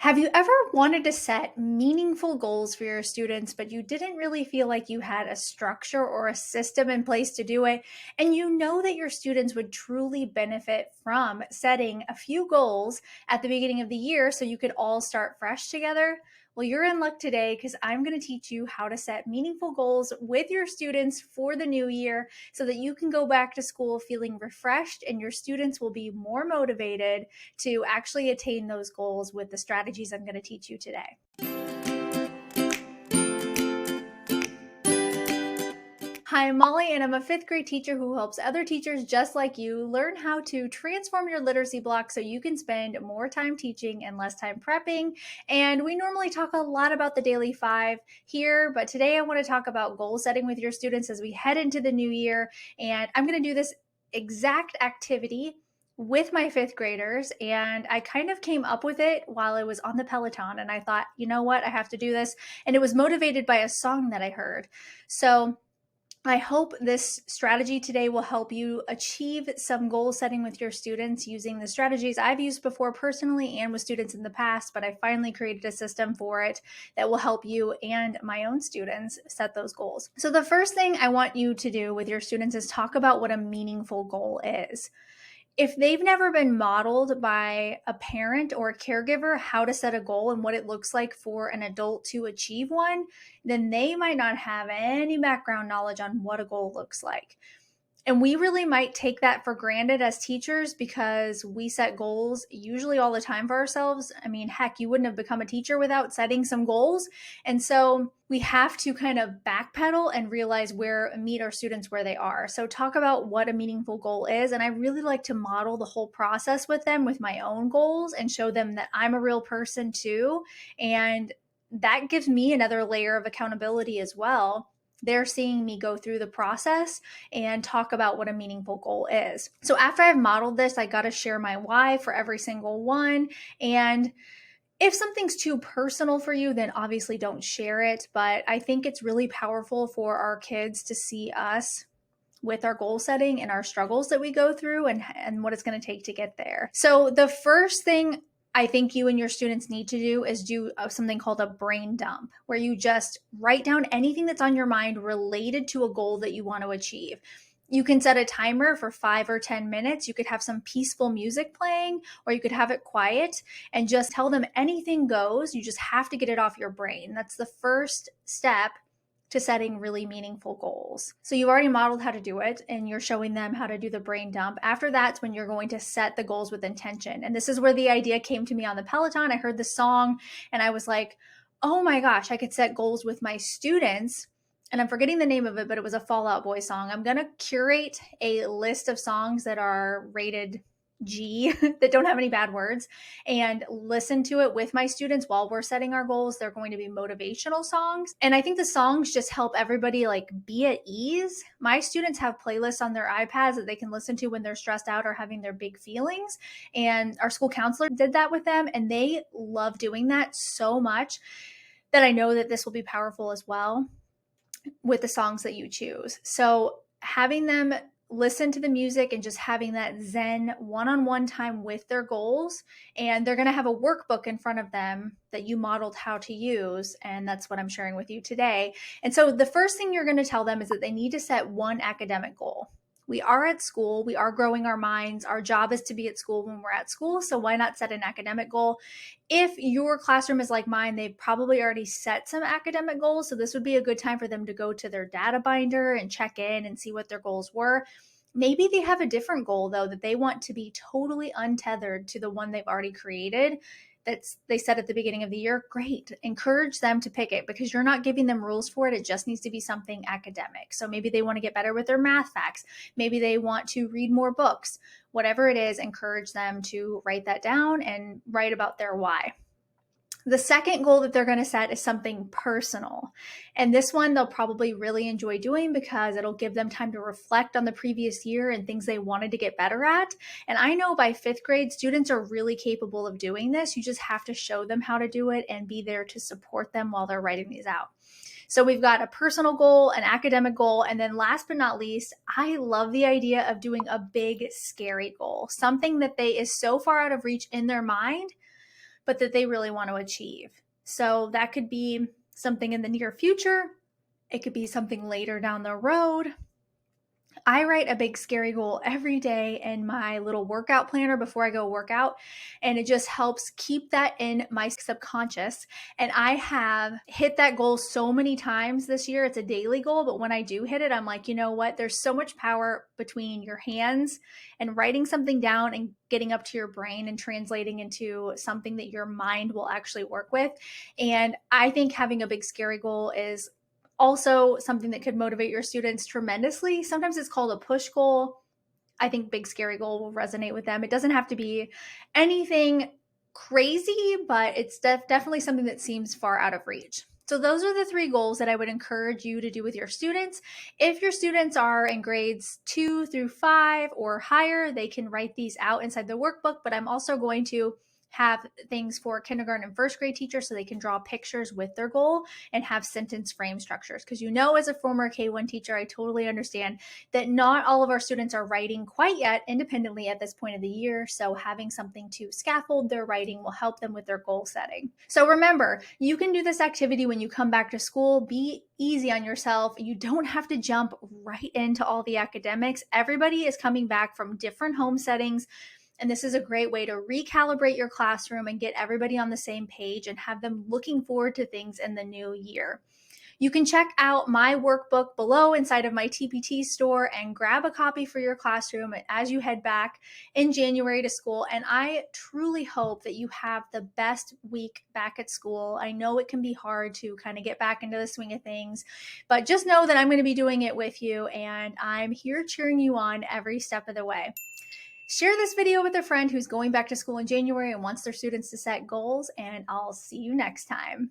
Have you ever wanted to set meaningful goals for your students, but you didn't really feel like you had a structure or a system in place to do it? And you know that your students would truly benefit from setting a few goals at the beginning of the year so you could all start fresh together? Well, you're in luck today because I'm going to teach you how to set meaningful goals with your students for the new year so that you can go back to school feeling refreshed and your students will be more motivated to actually attain those goals with the strategies I'm going to teach you today. Hi, I'm Molly, and I'm a fifth grade teacher who helps other teachers just like you learn how to transform your literacy block so you can spend more time teaching and less time prepping. And we normally talk a lot about the Daily Five here, but today I want to talk about goal setting with your students as we head into the new year. And I'm going to do this exact activity with my fifth graders, and I kind of came up with it while I was on the Peloton, and I thought, you know what, I have to do this. And it was motivated by a song that I heard. So I hope this strategy today will help you achieve some goal setting with your students using the strategies I've used before personally and with students in the past, but I finally created a system for it that will help you and my own students set those goals. So the first thing I want you to do with your students is talk about what a meaningful goal is. If they've never been modeled by a parent or a caregiver how to set a goal and what it looks like for an adult to achieve one, then they might not have any background knowledge on what a goal looks like. And we really might take that for granted as teachers because we set goals usually all the time for ourselves. I mean, heck, you wouldn't have become a teacher without setting some goals. And so we have to kind of backpedal and realize meet our students where they are. So talk about what a meaningful goal is. And I really like to model the whole process with them with my own goals and show them that I'm a real person too. And that gives me another layer of accountability as well. They're seeing me go through the process and talk about what a meaningful goal is. So after I've modeled this, I got to share my why for every single one. And if something's too personal for you, then obviously don't share it. But I think it's really powerful for our kids to see us with our goal setting and our struggles that we go through and what it's going to take to get there. So the first thing I think you and your students need to do is do something called a brain dump, where you just write down anything that's on your mind related to a goal that you want to achieve. You can set a timer for 5 or 10 minutes. You could have some peaceful music playing, or you could have it quiet and just tell them anything goes. You just have to get it off your brain. That's the first step to setting really meaningful goals. So you've already modeled how to do it and you're showing them how to do the brain dump. After that's when you're going to set the goals with intention. And this is where the idea came to me on the Peloton. I heard the song and I was like, oh my gosh, I could set goals with my students. And I'm forgetting the name of it, but it was a Fall Out Boy song. I'm going to curate a list of songs that are rated G that don't have any bad words and listen to it with my students while we're setting our goals. They're going to be motivational songs. And I think the songs just help everybody like be at ease. My students have playlists on their iPads that they can listen to when they're stressed out or having their big feelings. And our school counselor did that with them and they love doing that so much that I know that this will be powerful as well with the songs that you choose. So having them listen to the music and just having that Zen one-on-one time with their goals. And they're going to have a workbook in front of them that you modeled how to use. And that's what I'm sharing with you today. And so the first thing you're going to tell them is that they need to set one academic goal. We are at school. We are growing our minds. Our job is to be at school when we're at school. So why not set an academic goal? If your classroom is like mine, they've probably already set some academic goals. So this would be a good time for them to go to their data binder and check in and see what their goals were. Maybe they have a different goal, though, that they want to be totally untethered to the one they've already created. They said at the beginning of the year. Great. Encourage them to pick it because you're not giving them rules for it. It just needs to be something academic. So maybe they want to get better with their math facts. Maybe they want to read more books. Whatever it is, encourage them to write that down and write about their why. The second goal that they're going to set is something personal. And this one they'll probably really enjoy doing because it'll give them time to reflect on the previous year and things they wanted to get better at. And I know by fifth grade, students are really capable of doing this. You just have to show them how to do it and be there to support them while they're writing these out. So we've got a personal goal, an academic goal, and then last but not least, I love the idea of doing a big, scary goal, something that is so far out of reach in their mind, but that they really want to achieve. So that could be something in the near future. It could be something later down the road. I write a big scary goal every day in my little workout planner before I go work out, and it just helps keep that in my subconscious. And I have hit that goal so many times this year. It's a daily goal, but when I do hit it, I'm like, you know what? There's so much power between your hands and writing something down and getting up to your brain and translating into something that your mind will actually work with. And I think having a big scary goal is also something that could motivate your students tremendously. Sometimes it's called a push goal. I think big scary goal will resonate with them. It doesn't have to be anything crazy, but it's definitely something that seems far out of reach. So those are the 3 goals that I would encourage you to do with your students. If your students are in grades 2 through 5 or higher, they can write these out inside the workbook, but I'm also going to have things for kindergarten and first grade teachers so they can draw pictures with their goal and have sentence frame structures. Because as a former K1 teacher, I totally understand that not all of our students are writing quite yet independently at this point of the year. So having something to scaffold their writing will help them with their goal setting. So remember, you can do this activity when you come back to school. Be easy on yourself. You don't have to jump right into all the academics. Everybody is coming back from different home settings. And this is a great way to recalibrate your classroom and get everybody on the same page and have them looking forward to things in the new year. You can check out my workbook below inside of my TPT store and grab a copy for your classroom as you head back in January to school. And I truly hope that you have the best week back at school. I know it can be hard to kind of get back into the swing of things, but just know that I'm going to be doing it with you, and I'm here cheering you on every step of the way. Share this video with a friend who's going back to school in January and wants their students to set goals, and I'll see you next time.